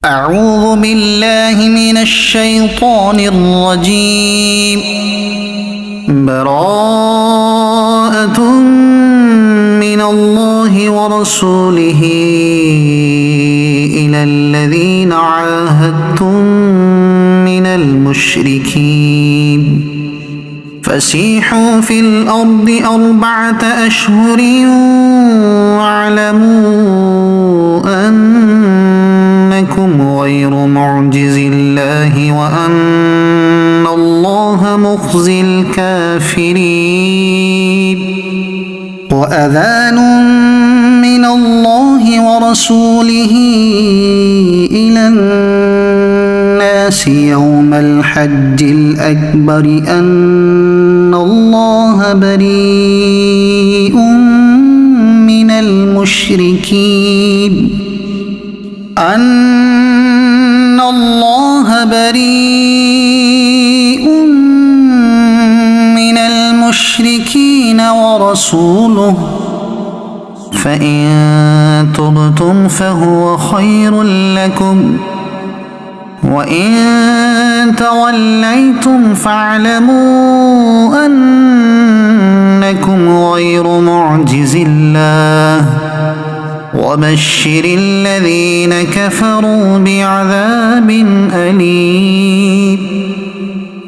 أعوذ بالله من الشيطان الرجيم. براءة من الله ورسوله إلى الذين عاهدتم من المشركين فسيحوا في الأرض 4 أشهر واعلموا أنكم غير معجز الله وأن الله مخزي الكافرين. وأذان من الله ورسوله إلى الناس يوم الحج الأكبر أن الله بريء من المشركين ورسوله فإن تبتم فهو خير لكم وإن توليتم فاعلموا أنكم غير معجز الله وبشر الذين كفروا بعذاب أليم.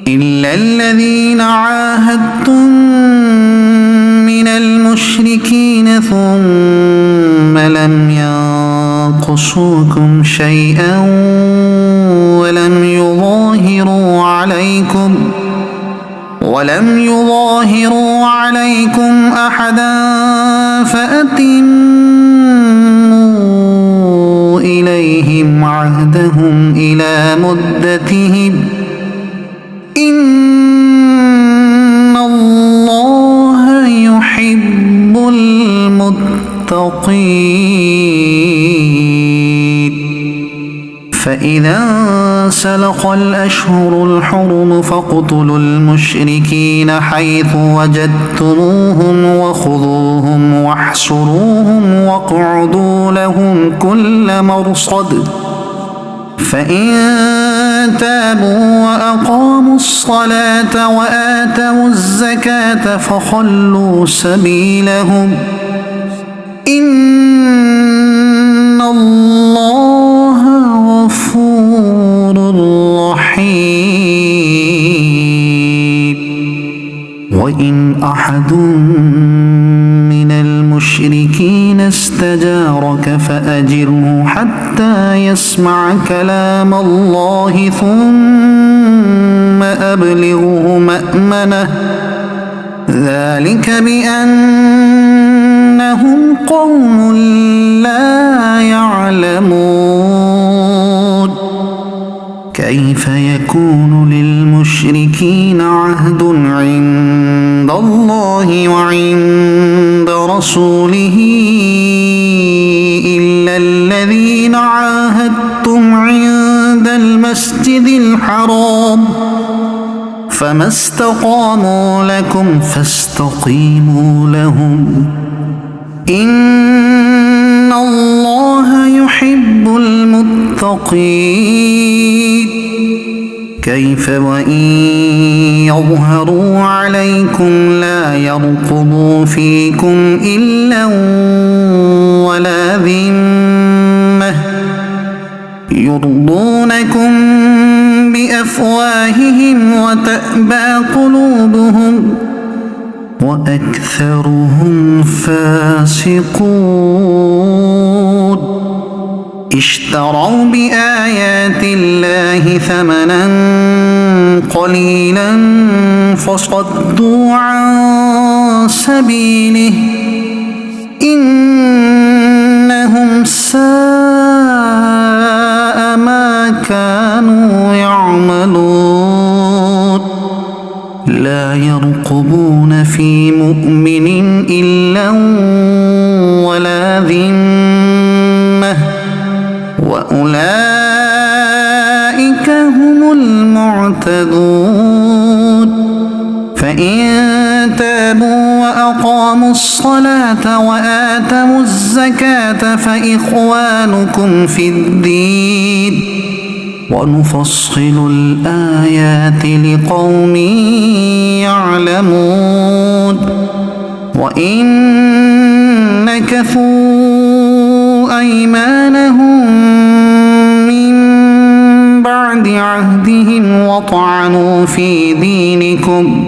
إلا الذين عاهدتم من المشركين ثم لم ينقصوكم شيئا ولم يظاهروا عليكم أحدا فأتموا إليهم عهدهم إلى مدتهم إن الله يحب المتقين. فإذا انسلخ الأشهر الحرم فاقتلوا المشركين حيث وجدتموهم وخذوهم واحصروهم واقعدوا لهم كل مرصد فإن تابوا وأقاموا الصلاة وآتوا الزكاة فخلوا سبيلهم إن الله غفور رحيم. وإن أحد من المشركين استجارك فأجره حتى يسمع كلام الله ثم أبلغه مأمنه ذلك بأنهم قوم لا يعلمون. كيف يكون للمشركين عهد عند الله وعند رسوله إلا الذين عاهدتم عند المسجد الحرام فما استقاموا لكم فاستقيموا لهم إن الله يحب المتقين. كيف وإن يظهروا عليكم لا يرقبوا فيكم إلا ولا ذمة يرضونكم بأفواههم وتأبى قلوبهم وأكثرهم فاسقون. اشتروا بآيات الله ثمنا قليلا فصدوا عن سبيله إنهم ساء ما كانوا يعملون. لا يرقبون في مؤمن إلا ولا ذمة وأولئك هم المعتدون. فإن تابوا وأقاموا الصلاة وآتوا الزكاة فإخوانكم في الدين ونفصل الآيات لقوم يعلمون وإن نكثوا أيمانهم من بعد عهدهم وطعنوا في دينكم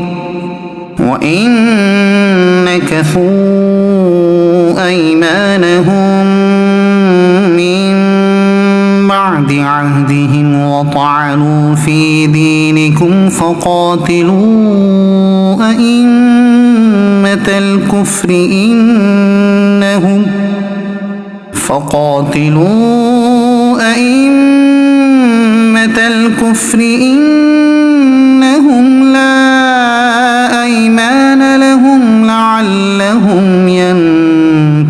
فقاتلوا أئمة الكفر إنهم لا أيمان لهم لعلهم ينتهون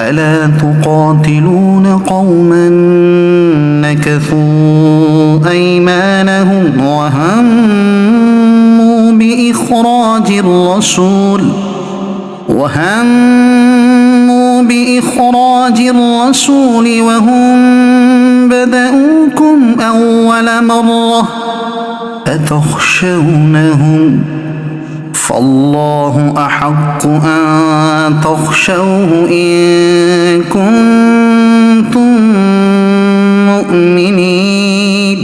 ألا تقاتلون قوما نكثوا أيمانهم وهموا بإخراج الرسول وهم بدأوكم أول مرة أتخشونهم فالله أحق أن تخشوه إن كنتم مؤمنين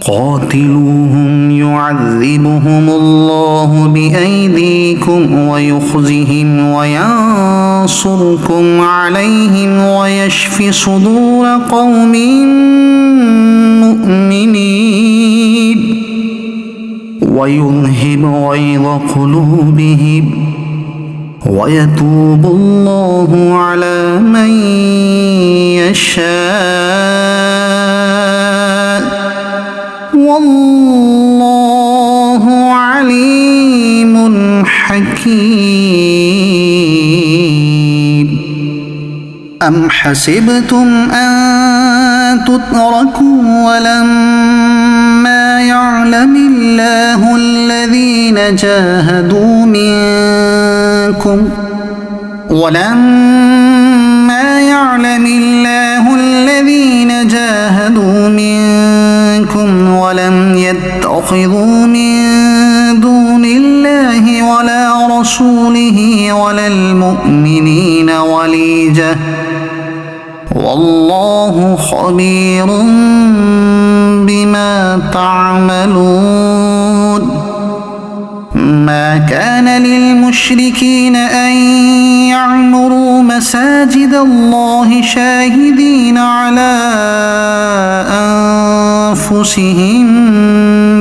قاتلوهم يعذبهم الله بأيديكم ويخزهم وينصركم عليهم ويشف صدور قوم مؤمنين ويذهب غيظ قلوبهم ويتوب الله على من يشاء والله عليم حكيم أم حسبتم أن تتركوا ولما يعلم الله الذين جاهدوا منكم ولم يتخذوا من دون الله ولا رسوله ولا المؤمنين وليجة والله خبير بما تعملون ما كان للمشركين أن يعمروا مساجد الله شاهدين على أنفسهم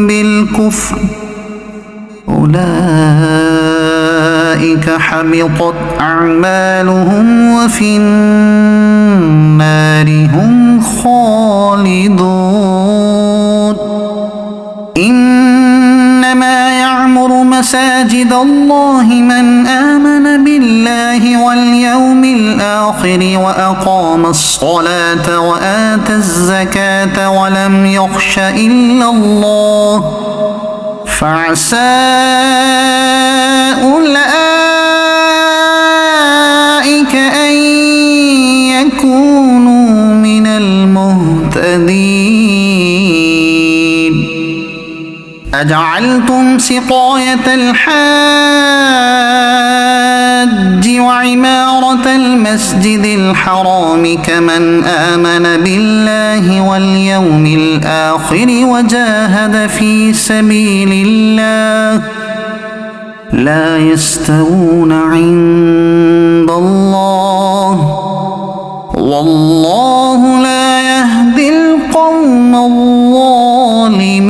بالكفر أولئك حبطت أعمالهم وفي النار هم خالدون إنما يعمر مساجد الله من آمن بالله واليوم الآخر وأقام الصلاة وآتى الزكاة ولم يخش إلا الله فعسى أولئك أن يكونوا من المهتدين أجعلتم سقاية الحاج وعمارة المسجد الحرام كمن آمن بالله واليوم الآخر وجاهد في سبيل الله لا يستوون عند الله والله لا يهدي القوم الظالمين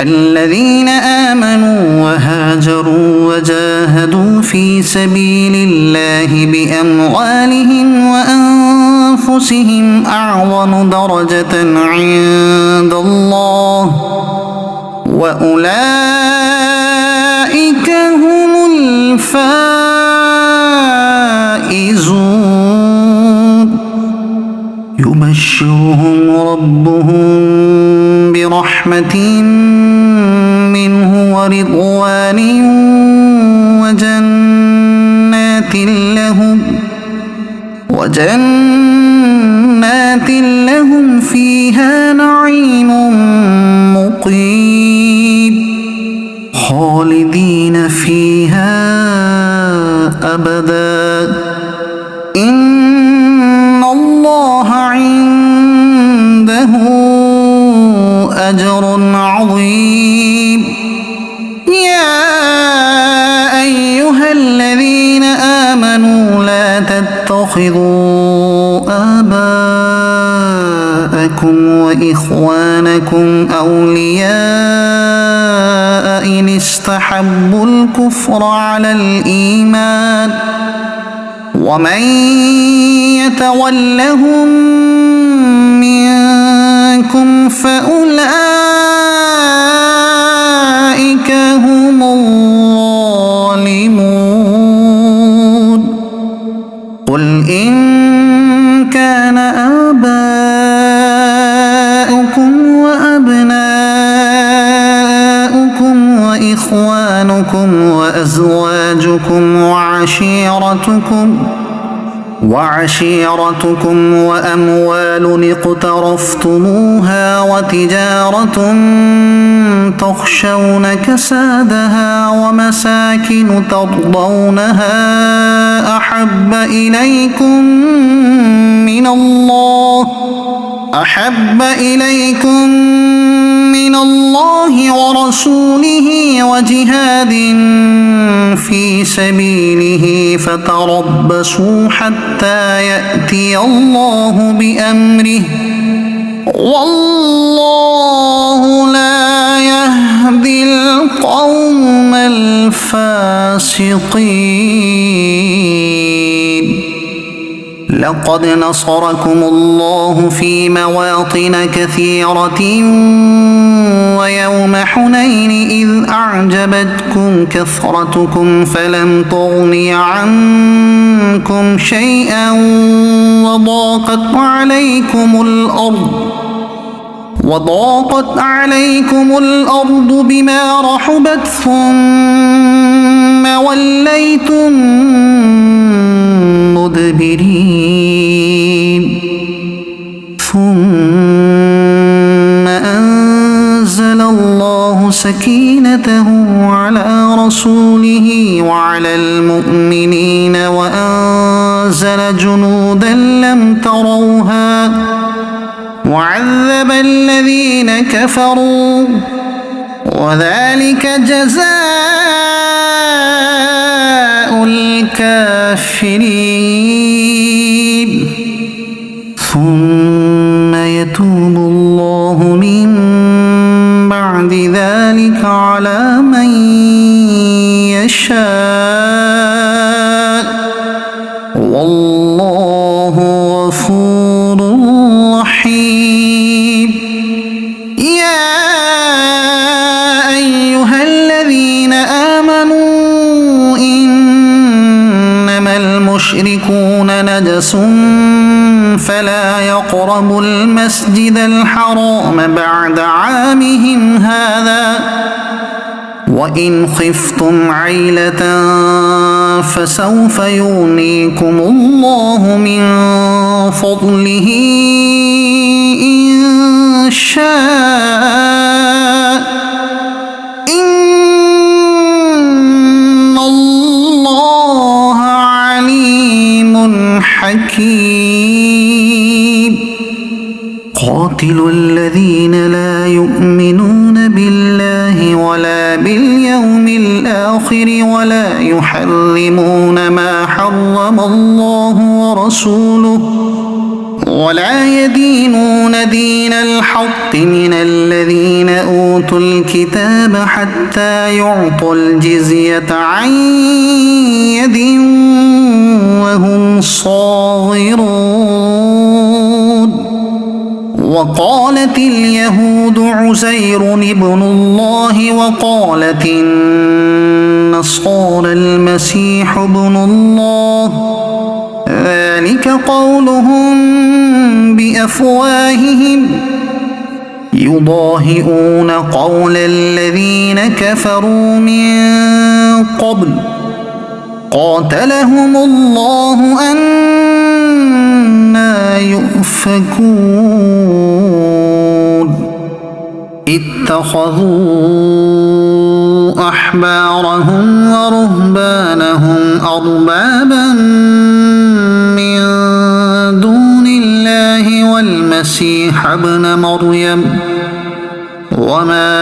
الذين آمنوا وهاجروا وجاهدوا في سبيل الله بأموالهم وأنفسهم أعظم درجة عند الله وأولئك هم الفائزون يبشرهم ربهم برحمة رحمة منه ورضوان وجنات لهم فيها نعيم مقيم خالدين فيها أبدا إن الله عنده أجر عظيم يا أيها الذين آمنوا لا تتخذوا آباءكم وإخوانكم أولياء إن استحبوا الكفر على الإيمان ومن يتولهم منكم فأولئك هم الظالمون قل إن كان آباؤكم وأبناؤكم وإخوانكم وأزواجكم وعشيرتكم وأموال اقترفتموها وتجارة تخشون كسادها ومساكن ترضونها أحب إليكم من الله ورسوله وجهاد في سبيله فتربصوا حتى يأتي الله بأمره والله لا يهدي القوم الفاسقين لقد نصركم الله في مواطن كثيرة ويوم حنين إذ أعجبتكم كثرتكم فلم تغن عنكم شيئا وضاقت عليكم الأرض بما رحبت ثم وليتم مدبرين ثم أنزل الله سكينته على رسوله وعلى المؤمنين وأنزل جنودا لم تروها وعذب الذين كفروا وذلك جزاء الكافرين ثم يتوب الله من بعد ذلك على من يشاء والله غفور رحيم يا أيها الذين آمنوا إنما المشركون نجس فلا يقربوا المسجد الحرام بعد عامهم هذا وإن خفتم عيلة فسوف يغنيكم الله من فضله إن شاء إن الله عليم حكيم قاتلوا الذين لا يؤمنون بالله ولا باليوم الآخر ولا يحرمون ما حرم الله ورسوله ولا يدينون دين الحق من الذين أوتوا الكتاب حتى يعطوا الجزية عن يد وهم صاغرون وقالت اليهود عزير ابن الله وقالت النصارى المسيح ابن الله ذلك قولهم بأفواههم يضاهئون قول الذين كفروا من قبل قاتلهم الله أنى يؤفكون اتخذوا أحبارهم ورهبانهم أربابا من دون الله والمسيح ابن مريم وما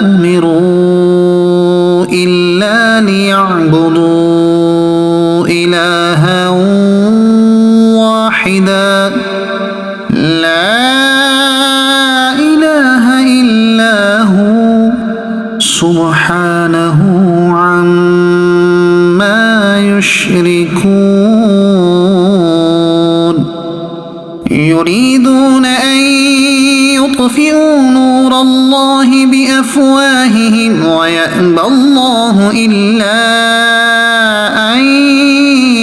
أمروا إلا ليعبدوا إلها واحدا لا إله إلا هو سبحانه عما يشركون يريدون أن يطفئوا نور الله بأفواههم ويأبى الله إلا أن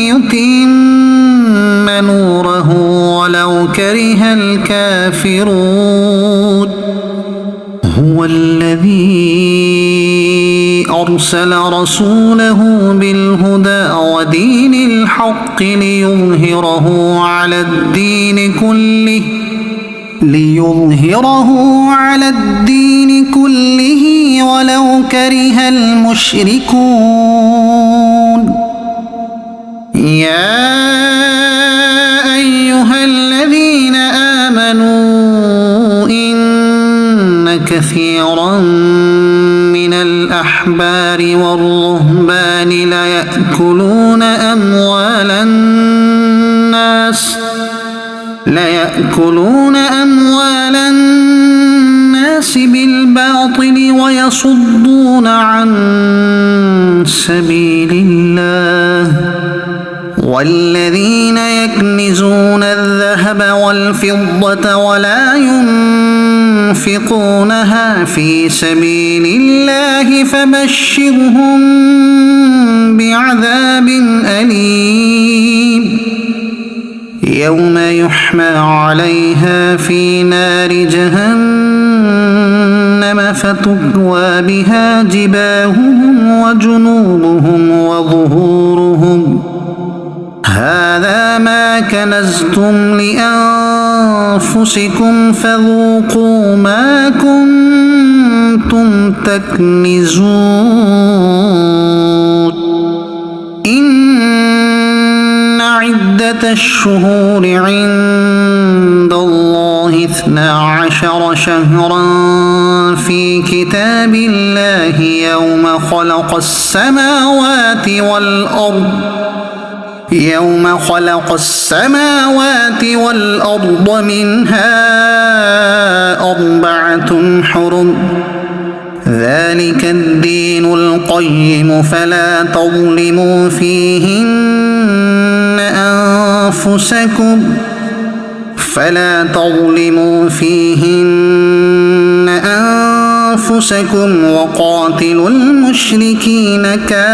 يتم نوره ولو كره الكافرون هو الذي أرسل رسوله بالهدى ودين الحق ليظهره على الدين كله ولو كره المشركون يا أيها الذين آمنوا إن كثيرا من الأحبار والرهبان ليأكلون أموال الناس بالباطل ويصدون عن سبيل الله والذين يكنزون الذهب والفضة ولا ينفقونها في سبيل الله فبشرهم بعذاب أليم يوم يحمى عليها في نار جهنم فتكوى بها جباههم وجنوبهم وظهورهم هذا ما كنزتم لأنفسكم فذوقوا ما كنتم تكنزون إن عدة الشهور عند الله 12 شهرا في كتاب الله يوم خلق السماوات والأرض منها 4 حرم ذلك الدين القيم فلا تظلموا فيهن أنفسكم وقاتلوا المشركين كافة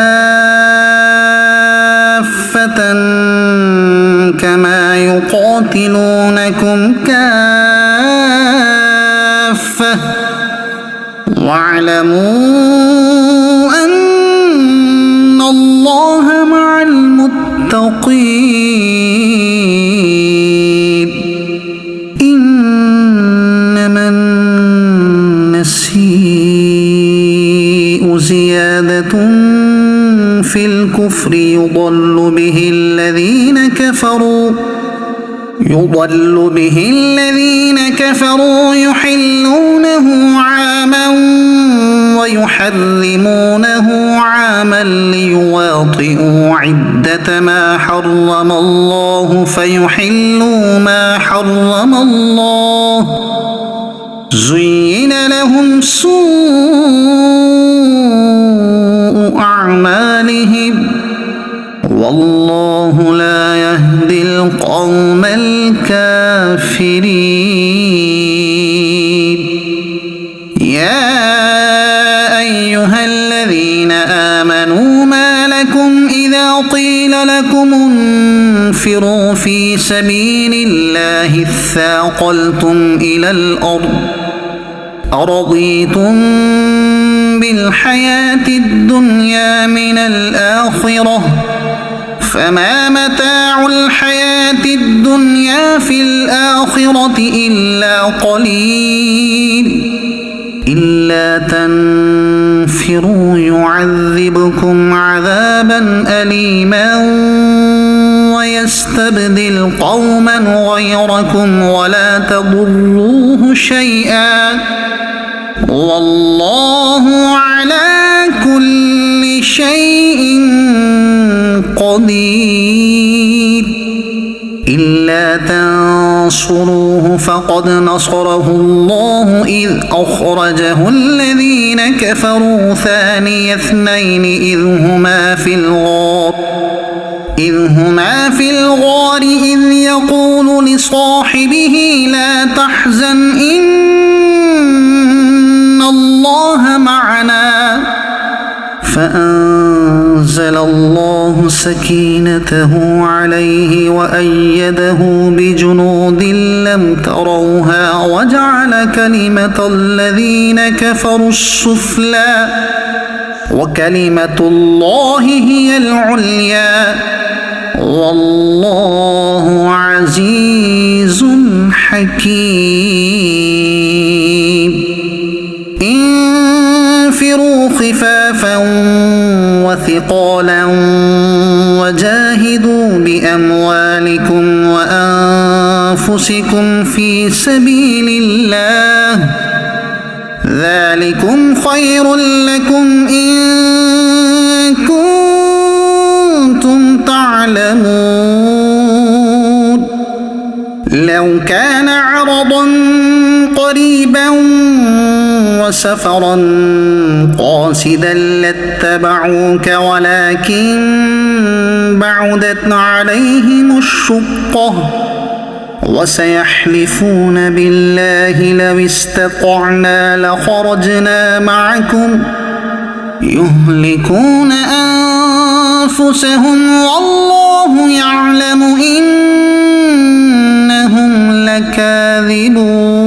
كما يقاتلونكم كافة واعلموا أن الله مع المتقين إنما النسيء زيادة في الكفر يضل به الذين كفروا يحلونه عاما ويحرمونه عاما ليواطئوا عدة ما حرم الله فيحلوا ما حرم الله زين لهم سوء أعمالهم والله لا يهدي القوم الكافرين يا أيها الذين آمنوا ما لكم إذا قيل لكم تنفروا في سبيل الله اثاقلتم إلى الأرض أرضيتم بالحياة الدنيا من الآخرة فما متاع الحياة الدنيا في الآخرة إلا قليل إلا تنفروا يعذبكم عذابا أليما ويستبدل قوما غيركم ولا تضروه شيئا والله على كل شيء قدير إلا تنصروه فقد نصره الله إذ أخرجه الذين كفروا ثاني اثنين إذ هما في الغار إذ يقول لصاحبه لا تحزن إن الله معنا فأنزل الله سكينته عليه وأيده بجنود لم تروها وجعل كلمة الذين كفروا السفلى وكلمة الله هي العليا والله عزيز حكيم انفروا خفافا وثقالا وجاهدوا بأموالكم وأنفسكم في سبيل الله ذلكم خير لكم إن كنتم تعلمون لو كان عرضا قريبا وسفرا قاصدا لاتبعوك ولكن بعدت عليهم الشقة وسيحلفون بالله لو استطعنا لخرجنا معكم يهلكون أنفسهم والله يعلم إنهم لكاذبون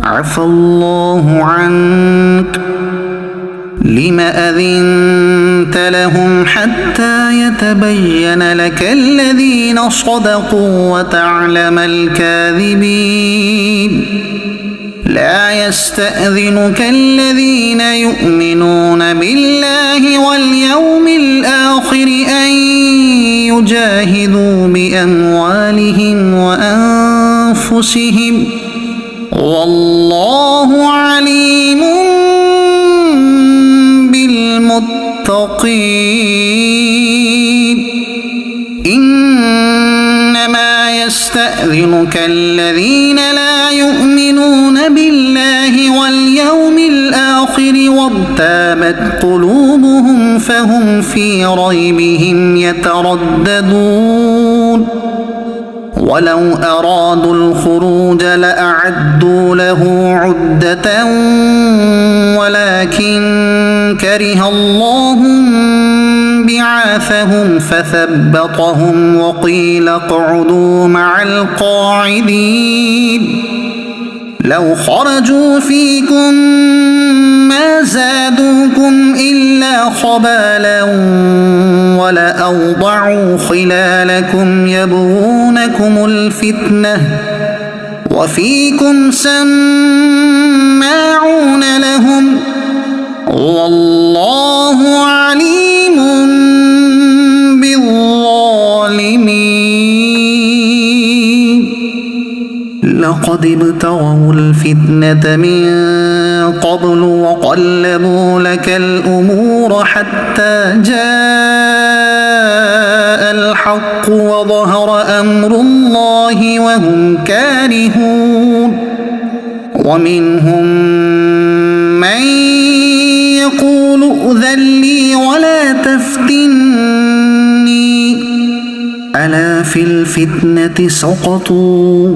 عفى الله عنك لم أذنت لهم حتى يتبين لك الذين صدقوا وتعلم الكاذبين لا يستأذنك الذين يؤمنون بالله واليوم الآخر أن يجاهدوا بأموالهم وأنفسهم والله عليم بالمتقين إنما يستأذنك الذين لا يؤمنون بالله واليوم الآخر وارتابت قلوبهم فهم في ريبهم يترددون ولو أرادوا الخروج لأعدوا له عدة ولكن كره الله بعاثهم فثبطهم وقيل اقعدوا مع القاعدين لو خرجوا فيكم ما زادوكم إلا خبالا ولأوضعوا خلالكم يبغونكم الفتنة وفيكم سماعون لهم والله عليم بالظالمين لقد ابتغوا الفتنة من قبل وقلبوا لك الأمور حتى جاء الحق وظهر أمر الله وهم كارهون ومنهم من يقول ائذن لي ولا تفتني ألا في الفتنة سقطوا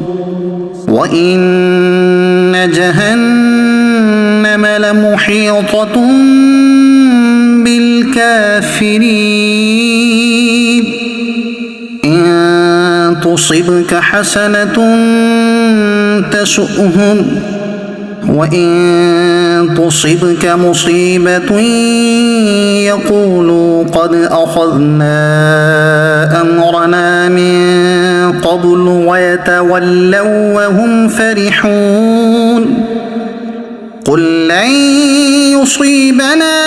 وإن جهنم لمحيطة بالكافرين تصبك حسنة تسؤهم وإن تصبك مصيبة يقولوا قد أخذنا أمرنا من قبل ويتولوا وهم فرحون قل لن يصيبنا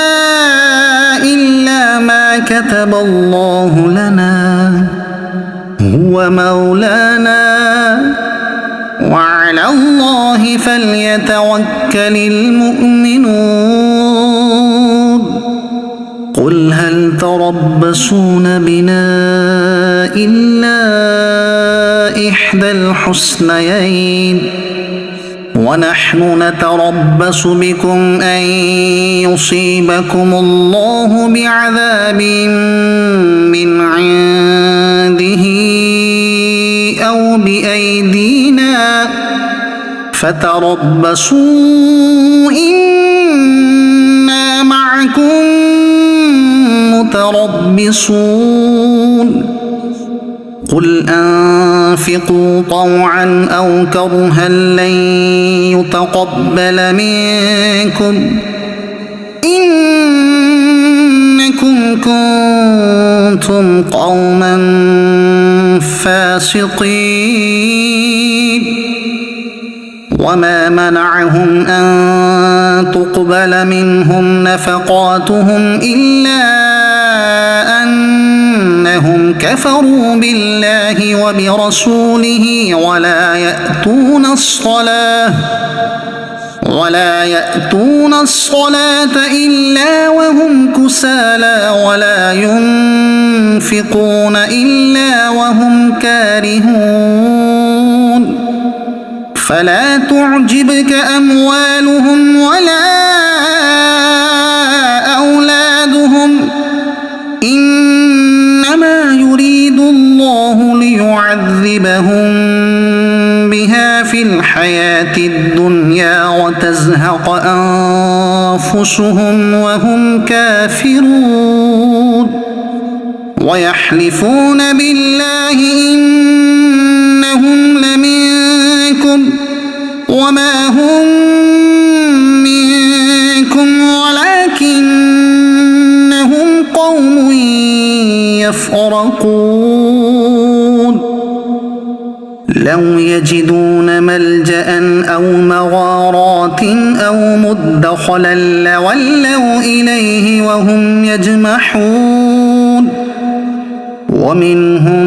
إلا ما كتب الله لنا هو مولانا وعلى الله فليتوكل المؤمنون قل هل تربصون بنا إلا إحدى الحسنيين ونحن نتربص بكم أن يصيبكم الله بعذاب من عنده أو بأيدينا فتربصوا إنا معكم متربصون قل أنفقوا طوعا أو كرها لن يتقبل منكم إنكم كنتم قوما فاسقين وما منعهم أن تقبل منهم نفقاتهم إلا أنهم كفروا بالله وبرسوله ولا يأتون الصلاة إلا وهم كسالى ولا ينفقون إلا وهم كارهون فلا تعجبك أموالهم ولا أولادهم إنما يريد الله ليعذبهم بها في الحياة الدنيا وتزهق أنفسهم وهم كافرون ويحلفون بالله إنهم لمنكم وما هم منكم ولكنهم قوم يفرقون لو يجدون ملجأ أو مغارات أو مدخلا لولوا إليه وهم يجمحون ومنهم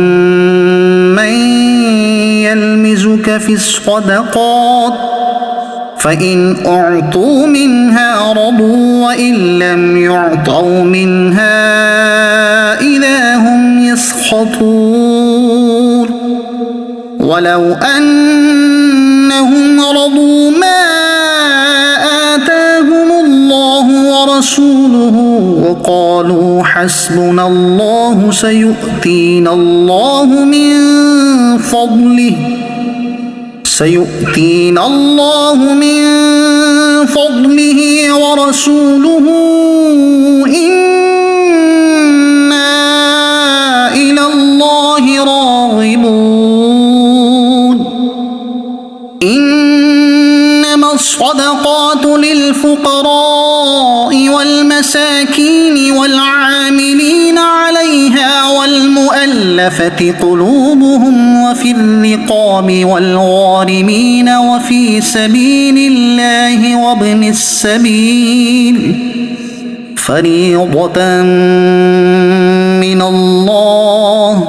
من يلمزك في الصدقات فإن أعطوا منها رضوا وإن لم يعطوا منها إذا هم يسخطون ولو أنهم رضوا ما آتاهم الله ورسوله وقالوا حسبنا الله سيؤتينا الله من فضله ورسوله إنا إلى الله راغبون إنما الصدقات للفقراء والمساكين والعاملين عليها والمؤلفة قلوبهم وفي الرقاب والغارمين وفي سبيل الله وابن السبيل فريضة من الله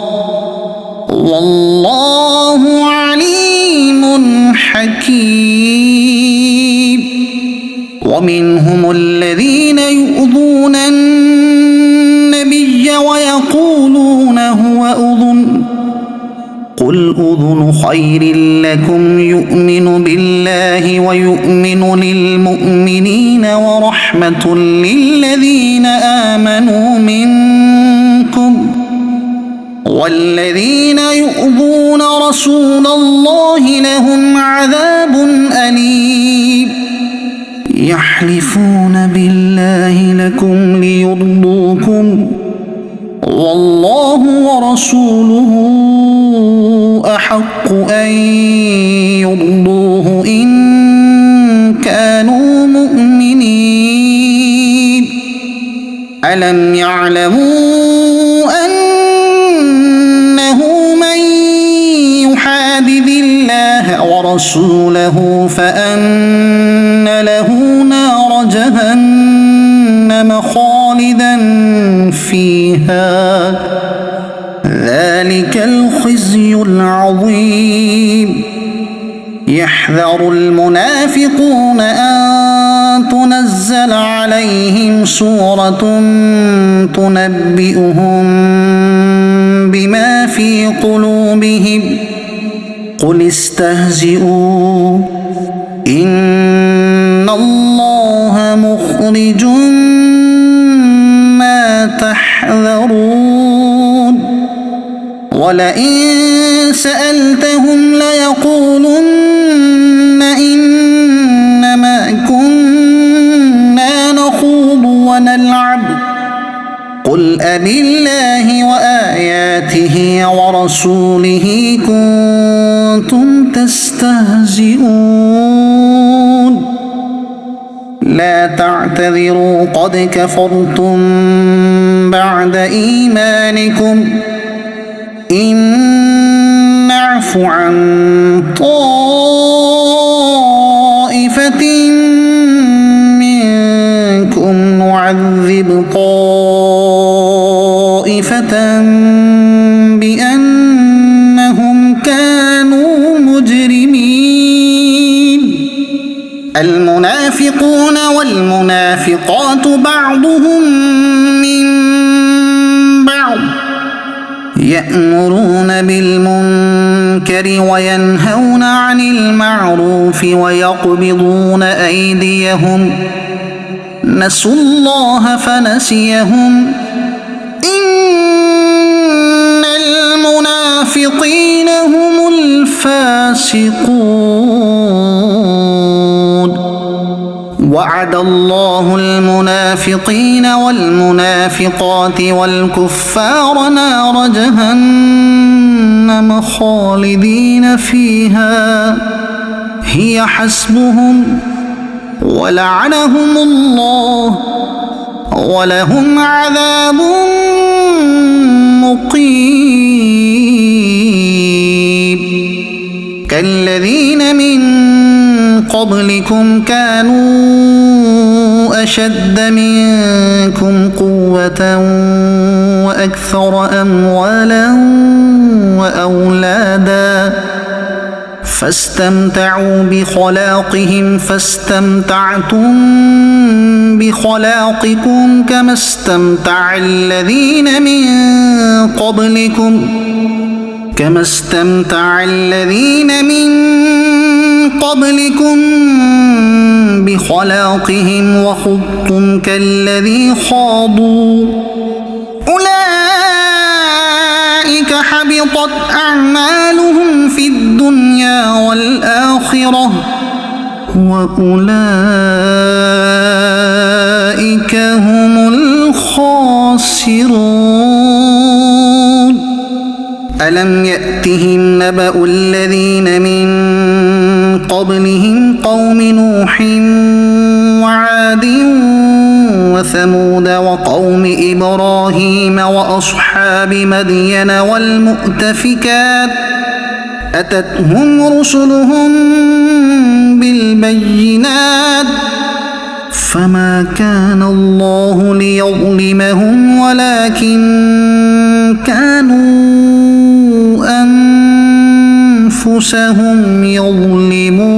والله عليم حكيم ومنهم الذين يؤذون النبي ويقولون هو أذن قل أذن خير لكم يؤمن بالله ويؤمن للمؤمنين ورحمة للذين آمنوا منكم والذين يؤذون رسول الله لهم عذاب أليم يحلفون بالله لكم ليرضوكم والله ورسوله أحق أن يرضوه إن كانوا مؤمنين ألم يعلموا أنه من يحادد الله ورسوله فأن له نار جهنم خالدا فيها ذلك الخزي العظيم يحذر المنافقون أن تنزل عليهم سورة تنبئهم بما في قلوبهم قل استهزئوا إن الله مخرج ما تحذرون ولئن سألتهم ليقولن إنما كنا نخوض ونلعب قل أبالله وآياته ورسوله كنتم تستهزئون لا تعتذروا قد كفرتم بعد إيمانكم إن نعف عن طائفة منكم نعذب طائفة بأنهم كانوا مجرمين المنافقون والمنافقات بعضهم من بعض يأمرون بالمنكر وينهون عن المعروف ويقبضون أيديهم نسوا الله فنسيهم إن المنافقين هم الفاسقون وعد الله المنافقين والمنافقات والكفار نار جهنم خالدين فيها هي حسبهم ولعنهم الله ولهم عذاب مقيم كالذين من قبلكم كانوا أشد منكم قوة وأكثر أموالا وأولادا فاستمتعوا بخلاقهم فاستمتعتم بخلاقكم كما استمتع الذين من قبلكم بخلاقهم وخضتم كالذي خاضوا أولئك حبطت أعمالهم في الدنيا والآخرة وأولئك هم الخاسرون ألم يأتهم نبأ الذين من قبلهم قوم نوح وعاد وثمود وقوم إبراهيم وأصحاب مدين والمؤتفكات أتتهم رسلهم بالبينات فما كان الله ليظلمهم ولكن كانوا أنفسهم يظلمون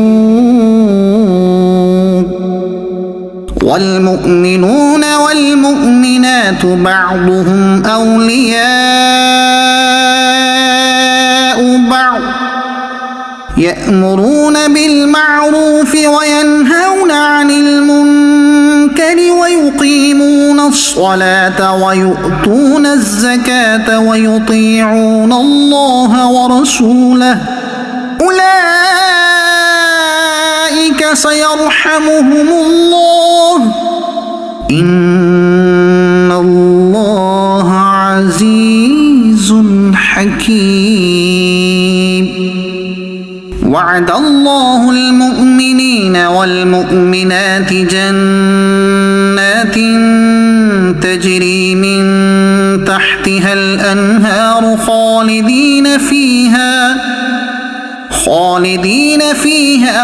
والمؤمنون والمؤمنات بعضهم أولياء بعض يأمرون بالمعروف وينهون عن المنكر ويقيمون الصلاة ويؤتون الزكاة ويطيعون الله ورسوله أولئك سيرحمهم الله إن الله عزيز حكيم وعد الله المؤمنين والمؤمنات جنات تجري من تحتها الأنهار خالدين فيها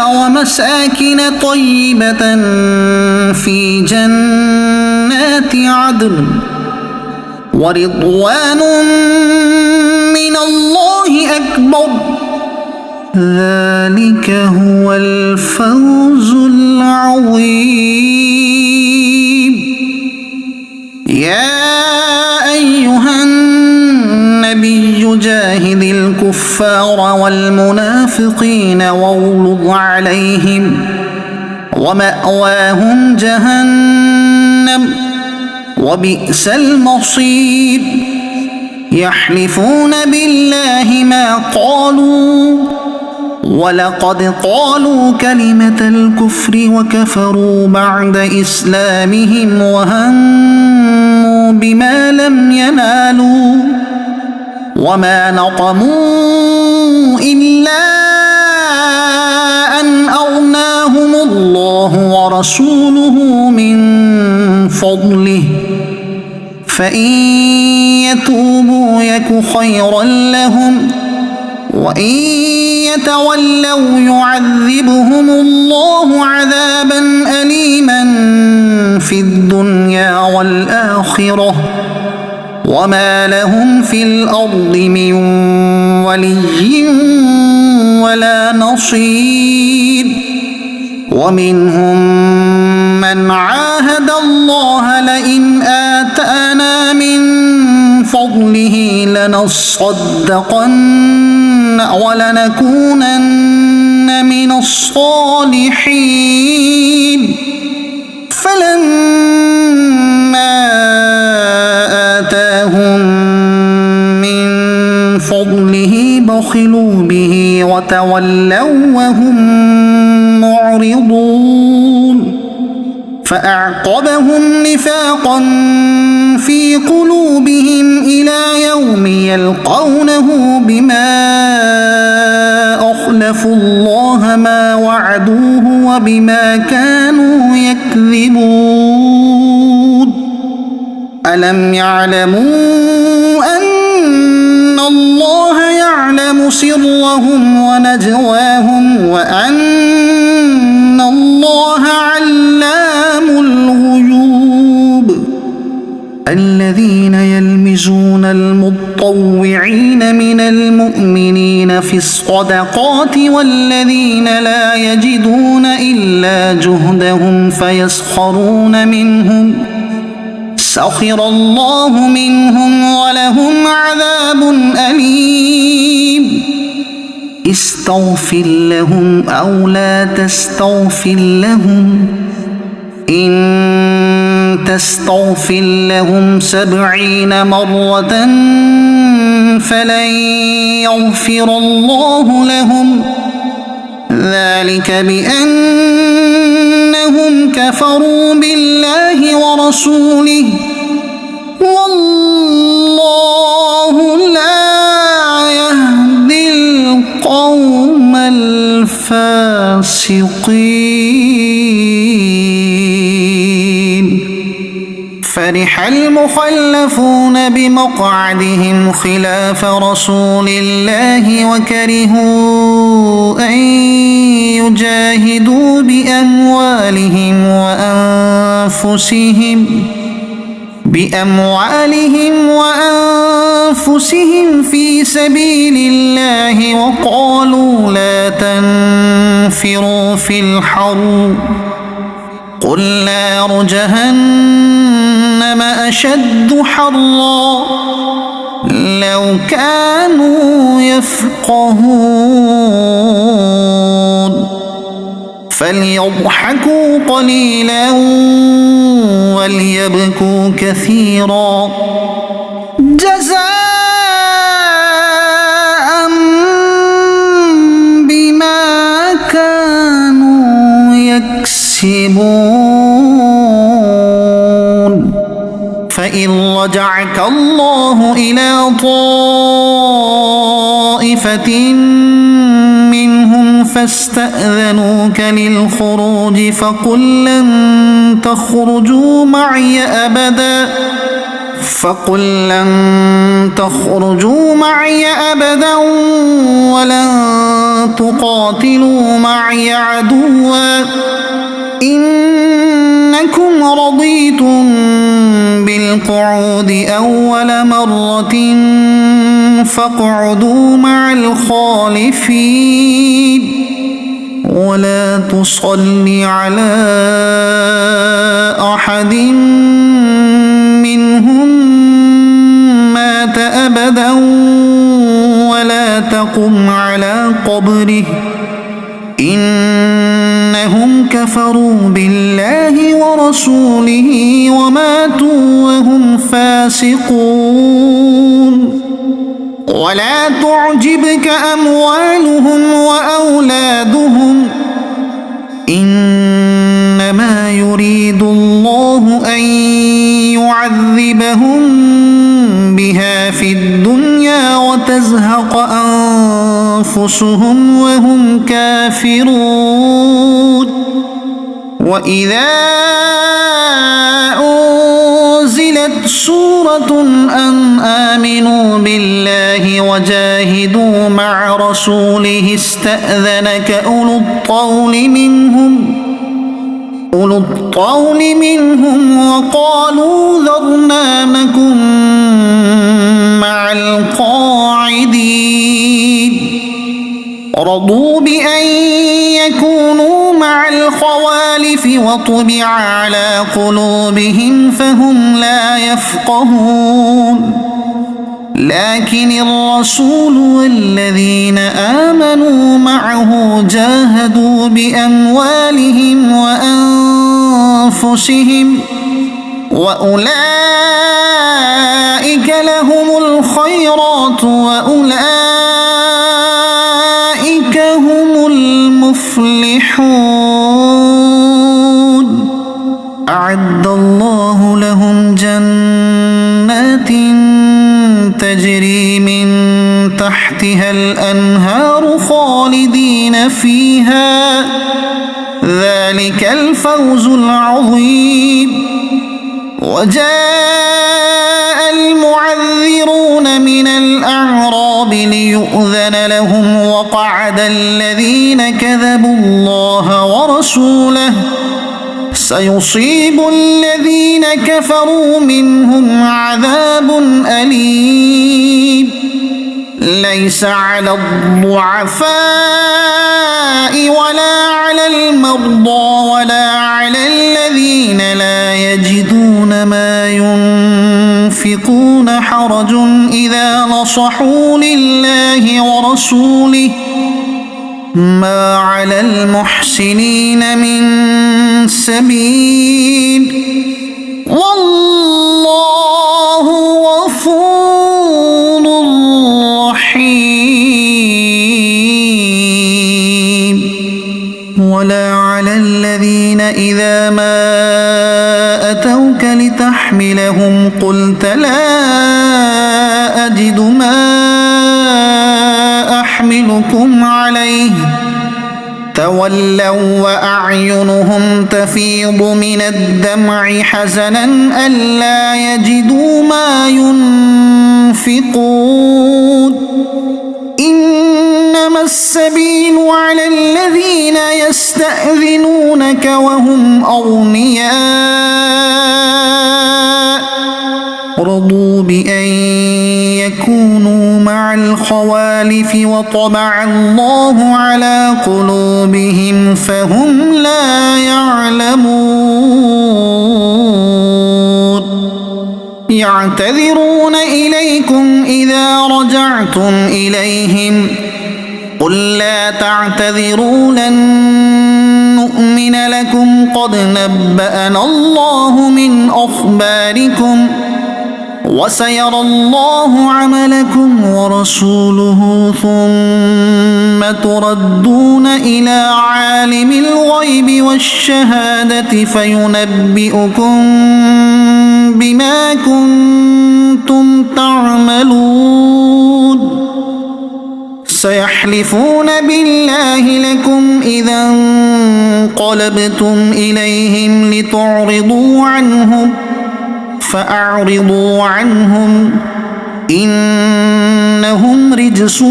ومساكن طيبة في جنات عدن ورضوان من الله أكبر ذلك هو الفوز العظيم يا أيها النبي جاهد الكفار والمنافقين واغلظ عليهم ومأواهم جهنم وبئس المصير يحلفون بالله ما قالوا ولقد قالوا كلمة الكفر وكفروا بعد إسلامهم وهموا بما لم ينالوا وما نقموا إلا أن أغناهم الله ورسوله من فضله فإن يتوبوا يك خيرا لهم وإن يتولوا يعذبهم الله عذابا أليما في الدنيا والآخرة وما لهم في الأرض من ولي ولا نصير ومنهم من عاهد الله لئن آتانا من فضله لنصدقن ولنكونن من الصالحين فلما آتاهم من فضله بخلوا به وتولوا وهم معرضون فأعقبهم نفاقا في قلوبهم إلى يوم يلقونه بما أخلفوا الله ما وعدوه وبما كانوا يكذبون ألم يعلموا أن الله يعلم سرهم ونجواهم وأن الله علام الغيوب الذين يلمزون المطوعين من المؤمنين في الصدقات والذين لا يجدون إلا جهدهم فيسخرون منهم سخر الله منهم ولهم عذاب أليم استغفر لهم أو لا تستغفر لهم إن تستغفر لهم 70 مرة فلن يغفر الله لهم ذلك بأنهم كفروا بالله ورسوله والله لا يهدي القوم الفاسقين فرح المخلفون بمقعدهم خلاف رسول الله وكرهوا أن يجاهدوا بأموالهم وأنفسهم في سبيل الله وقالوا لا تنفروا في الحر قل نار جهنم أشد حرا لو كانوا يفقهون فليضحكوا قليلا وليبكوا كثيرا جزاء بما كانوا يكسبون فإن رجعك الله إلى طائفة طائفة منهم فاستأذنوك للخروج فقل لن تخرجوا معي أبدا ولن تقاتلوا معي عدوا إنكم رضيتم بالقعود أول مرة فاقعدوا مع الخالفين ولا تصل على أحد منهم مات أبدا ولا تقم على قبره إنهم كفروا بالله ورسوله وماتوا وهم فاسقون ولا تعجبك أموالهم وأولادهم إنما يريد الله أن يعذبهم بها في الدنيا وتزهق أنفسهم وهم كافرون وإذا أنزلت سورة أن آمنوا بالله وجاهدوا مع رسوله استأذنك أولو الطول منهم وقالوا ذرنا نكن مع القاعدين رضوا بأن يكونوا مع الخوالف وطبع على قلوبهم فهم لا يفقهون لكن الرسول والذين آمنوا معه جاهدوا بأموالهم وأنفسهم وأولئك لهم الخيرات وأولئك هم المفلحون أعد الله لهم جنات تجري من تحتها الأنهار خالدين فيها ذلك الفوز العظيم وجاء المعذرون من الأعراب ليؤذن لهم وقعد الذين كذبوا الله ورسوله سيصيب الذين كفروا منهم عذاب أليم ليس على الضعفاء ولا على المرضى ولا على الذين لا يجدون ما ينفقون حرج إذا نصحوا لله ورسوله ما على المحسنين من سبيل والله غفور رحيم ولا على الذين إذا ما أتوك لتحملهم قلت لا أجد ما أحملكم عليه تولوا وأعينهم تفيض من الدمع حزنا ألا يجدوا ما ينفقون إنما السبيل على الذين يستأذنونك وهم أغنياء رضوا بأن يكونوا مع الخوالف وطبع الله على قلوبهم فهم لا يعلمون يعتذرون إليكم إذا رجعتم إليهم قل لا تعتذروا لن نؤمن لكم قد نبأنا الله من أخباركم وسيرى الله عملكم ورسوله ثم تردون إلى عالم الغيب والشهادة فينبئكم بما كنتم تعملون سيحلفون بالله لكم إذا انقلبتم إليهم لتعرضوا عنهم فأعرضوا عنهم إنهم رجس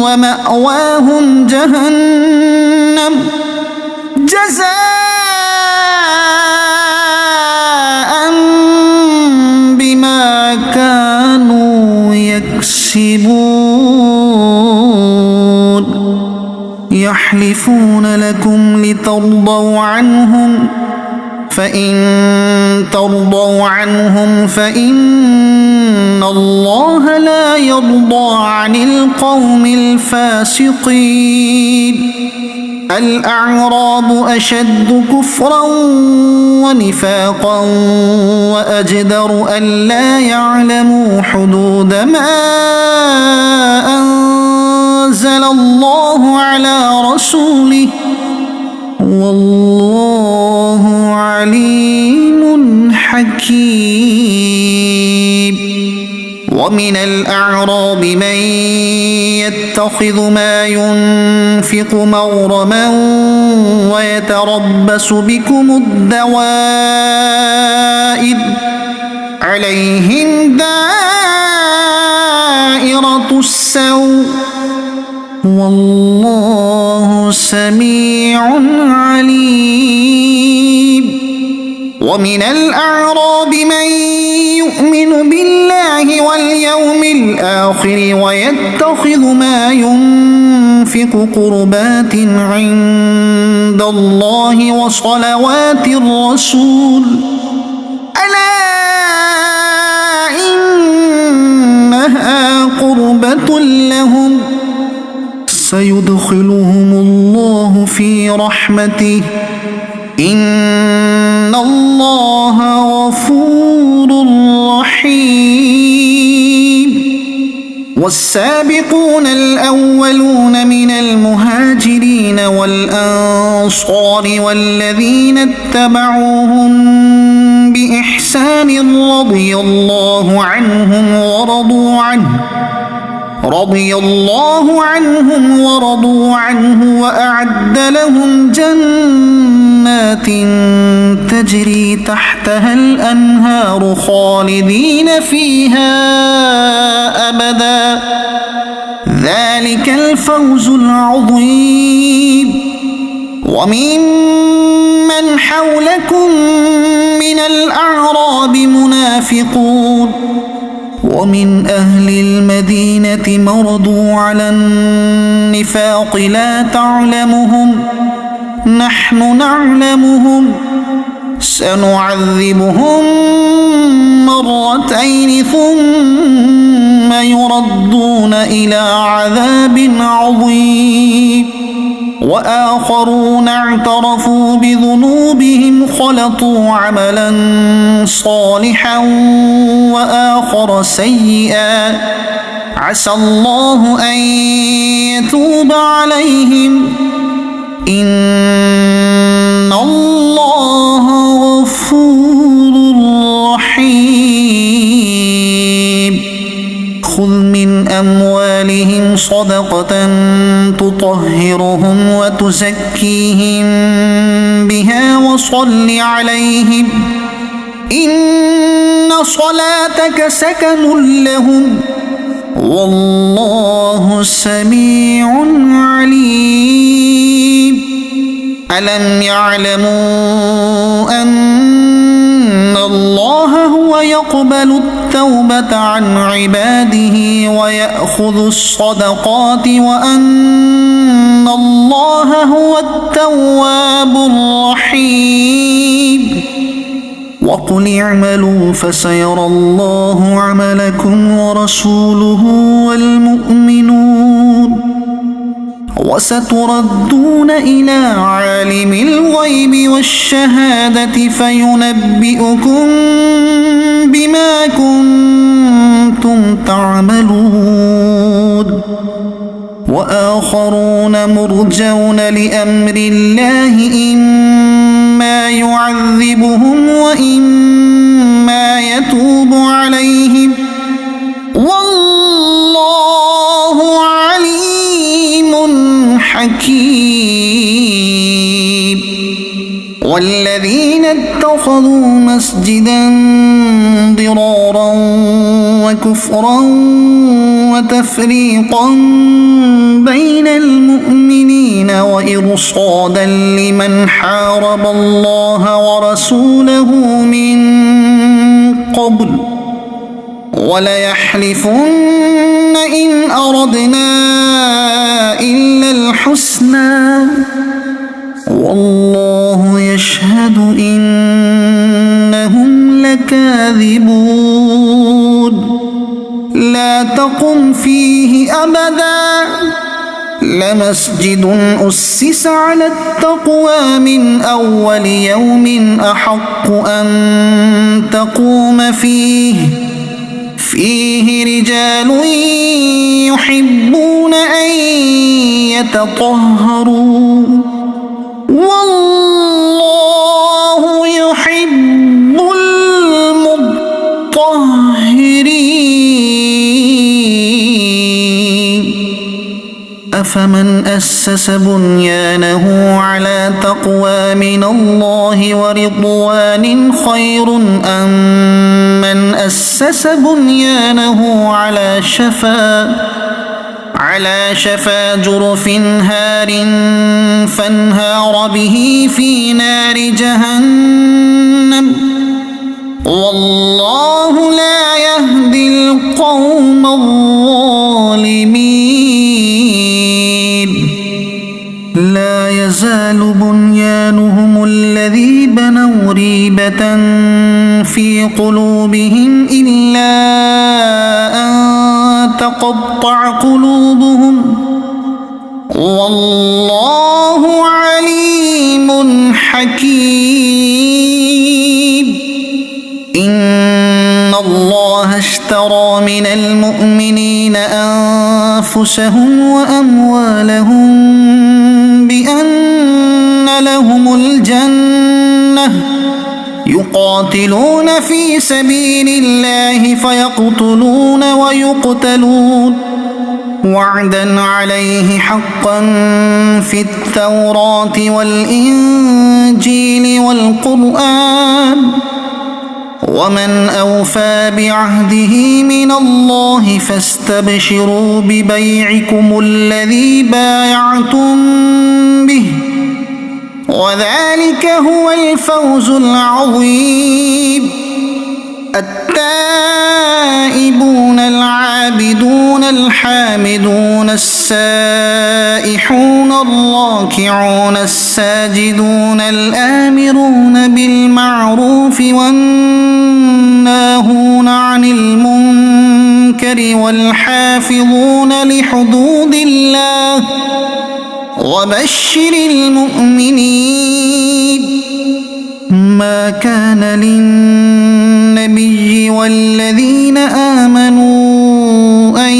ومأواهم جهنم جزاء بما كانوا يكسبون يحلفون لكم لترضوا عنهم فإن ترضوا عنهم فإن الله لا يرضى عن القوم الفاسقين الأعراب أشد كفرا ونفاقا وأجدر ألا يعلموا حدود ما أنزل الله على رسوله والله عليم حكيم ومن الأعراب من يتخذ ما ينفق مغرما ويتربص بكم الدوائر عليهم دائرة السوء والله سميع عليم ومن الأعراب من يؤمن بالله واليوم الآخر ويتخذ ما ينفق قربات عند الله وصلوات الرسول ألا إنها قربة لهم سيدخلهم الله في رحمته إن الله غفور رحيم والسابقون الأولون من المهاجرين والأنصار والذين اتبعوهم بإحسان رضي الله عنهم ورضوا عنه وأعد لهم جنات تجري تحتها الأنهار خالدين فيها أبدا ذلك الفوز العظيم وممن حولكم من الأعراب منافقون ومن أهل المدينة مرضوا على النفاق لا تعلمهم نحن نعلمهم سنعذبهم مرتين ثم يردون إلى عذاب عظيم وآخرون اعترفوا بذنوبهم خلطوا عملا صالحا وآخر سيئا عسى الله أن يتوب عليهم إن الله غفور رحيم خذ من أموالهم صدقة تطهرهم وتزكيهم بها وصل عليهم إن صلاتك سكن لهم والله سميع عليم ألم يعلموا أن الله هو يقبل التوبة عن عباده ويأخذ الصدقات وأن الله هو التواب الرحيم وقل اعملوا فسيرى الله عملكم ورسوله والمؤمنون وستردون إلى عالم الغيب والشهادة فينبئكم بما كنتم تعملون وآخرون مرجون لأمر الله إما يعذبهم وإما يتوب عليهم والله عليم حكيم والذين اتخذوا مسجدا ضرارا وكفرا وتفريقا بين المؤمنين وإرصادا لمن حارب الله ورسوله من قبل وليحلفن إن أردنا إلا الحسنى والله يشهد إنهم لكاذبون لا تقم فيه أبدا لمسجد أسس على التقوى من أول يوم أحق أن تقوم فيه رجال يحبون أن يتطهروا والله يحب المطهرين أفمن أسس بنيانه على تقوى من الله ورضوان خير أم من أسس بنيانه على شفا جرف هار فانهار به في نار جهنم والله لا يهدي القوم الظالمين لا يزال بنيانهم الذي بنوا ريبة في قلوبهم إلا أن تقطع قلوبهم والله عليم حكيم إن الله اشترى من المؤمنين أنفسهم وأموالهم بأن لهم الجنة يقاتلون في سبيل الله فيقتلون ويقتلون وعدا عليه حقا في التوراة والإنجيل والقرآن ومن أوفى بعهده من الله فاستبشروا ببيعكم الذي بايعتم به وذلك هو الفوز العظيم التائبون العابدون الحامدون السائحون الراكعون الساجدون الآمرون بالمعروف والناهون عن المنكر والحافظون لحدود الله وبشر المؤمنين ما كان للنبي والذين آمنوا أن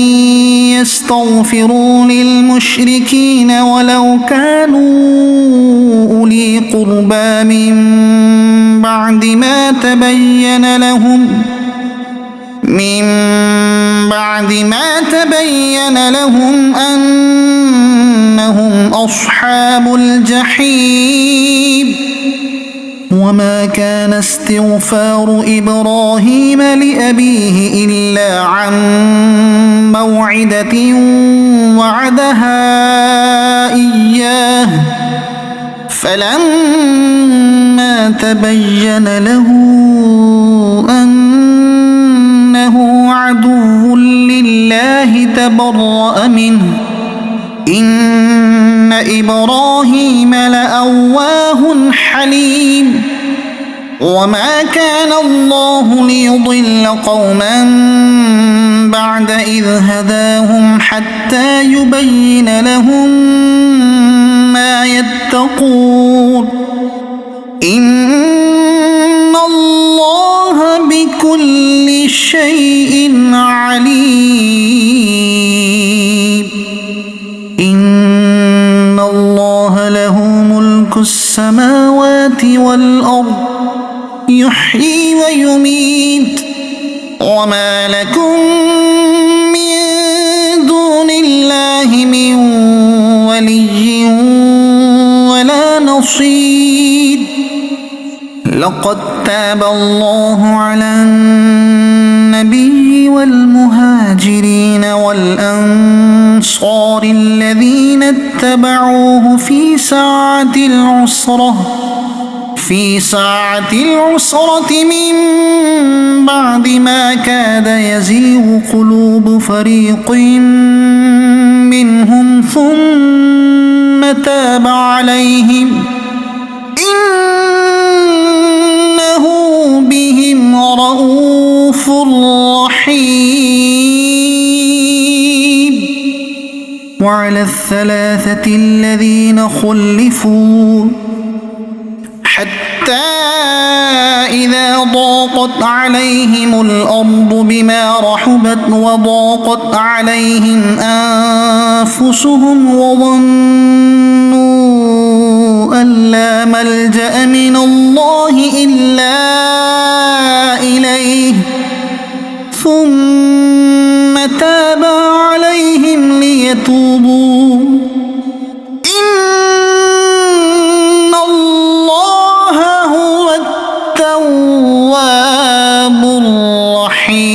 يستغفروا للمشركين ولو كانوا أولي قربى من بعد ما تبين لهم أنهم أصحاب الجحيم وما كان استغفار إبراهيم لأبيه إلا عن موعدة وعدها إياه فلما تبين له أنه عدو لله تبرأ منه إن إبراهيم لأواه حليم وما كان الله ليضل قوما بعد إذ هداهم حتى يبين لهم ما يتقون إن الله بكل شيء عليم إن الله له ملك السماوات والأرض يحيي ويميت وما لكم من دون الله من ولي لقد تاب الله على النبي والمهاجرين والأنصار الذين اتبعوه في ساعة العسرة من بعد ما كاد يزيغ قلوب فريق منهم ثم تاب عليهم إنه بهم رءوف رحيم. وعلى الثلاثة الذين خلفوا حتى إذا ضاقت عليهم الأرض بما رحبت وضاقت عليهم أنفسهم وظنوا أن لا ملجأ من الله إلا إليه ثم تاب عليهم ليتوبوا إن الله هو التواب الرحيم.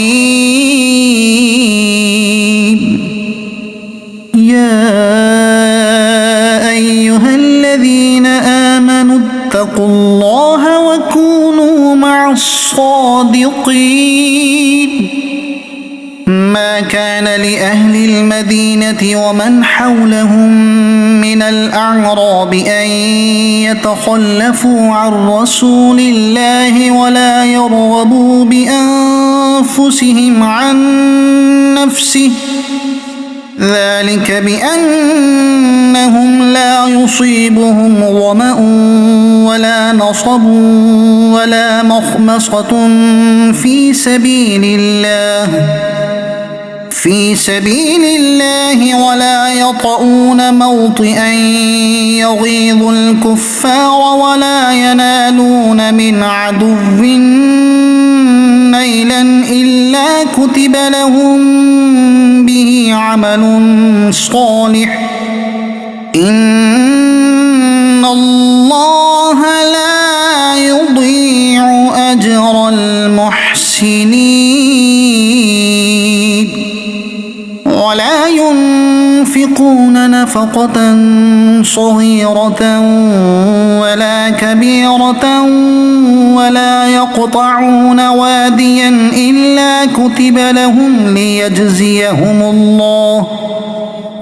يا أيها الذين آمنوا اتقوا الله وكونوا مع الصادقين. ما كان لأهل المدينة ومن حولهم من الأعراب أن يتخلفوا عن رسول الله ولا يرغبوا بأنفسهم عن نفسه ذلك بأنهم لا يصيبهم ظمأ ولا نصب ولا مخمصة في سبيل الله ولا يطؤون موطئا يغيظ الكفار ولا ينالون من عدو نيلا إلا كتب لهم به عمل صالح إن الله لا يضيع أجر المحسنين. ولا ينفقون نفقة صغيرة ولا كبيرة ولا يقطعون واديا إلا كتب لهم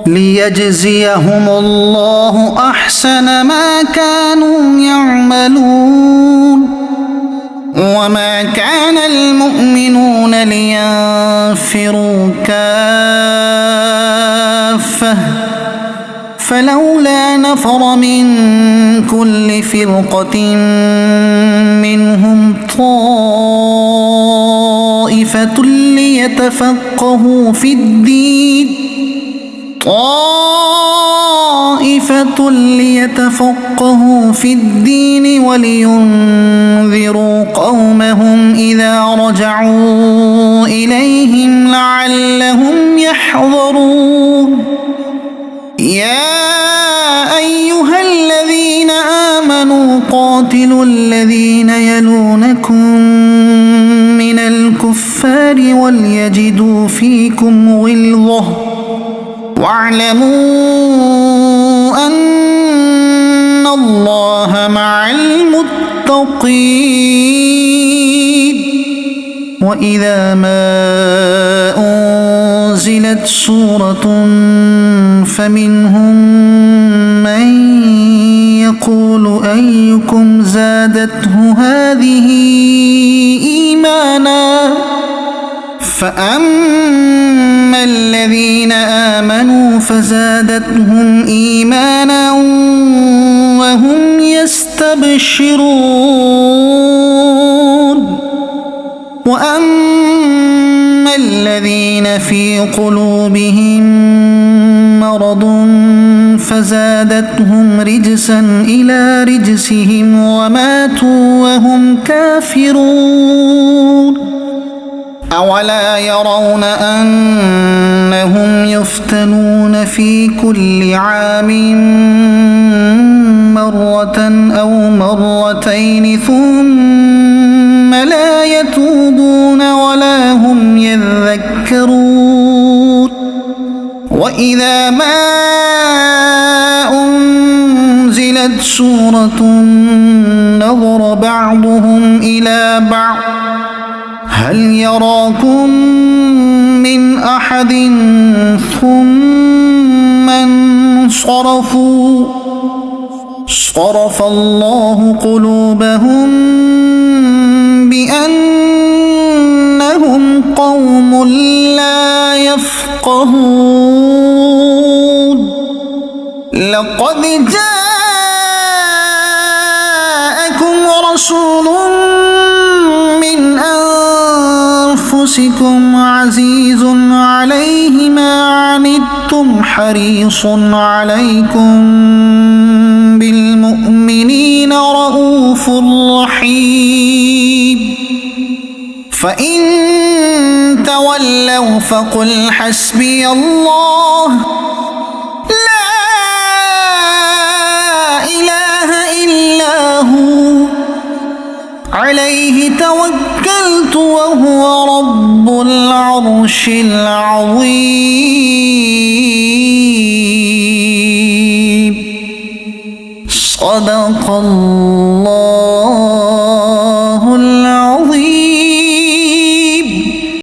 ليجزيهم الله أحسن ما كانوا يعملون. وما كان المؤمنون لينفروا كافة فلولا نفر من كل فرقة منهم طائفة ليتفقهوا في الدين ولينذروا قومهم إذا رجعوا إليهم لعلهم يحذرون. يا أيها الذين آمنوا قاتلوا الذين يلونكم من الكفار وليجدوا فيكم غلظة واعلموا أن الله مع المتقين. وإذا ما أنزلت سورة فمنهم من يقول أيكم زادته هذه إيمانا فأما الذين آمنوا فزادتهم إيمانا وهم يستبشرون. وأما الذين في قلوبهم مرض فزادتهم رجسا إلى رجسهم وماتوا وهم كافرون. أولا يرون أنهم يفتنون في كل عام مرة مرة أو مرتين ثم لا يتوبون ولا هم يذكرون وإذا ما أنزلت سورة نظر بعضهم إلى بعض هل يراكم من أحد ثم انصرفوا صرف الله قلوبهم بأنهم قوم لا يفقهون لقد جاءكم رسول من أنفسكم عزيز عليه ما عنتم حريص عليكم بالمؤمنين رؤوف رحيم فإن تولوا فقل حسبي الله لا إله إلا هو عليه توكلت وهو رب العرش العظيم صدق الله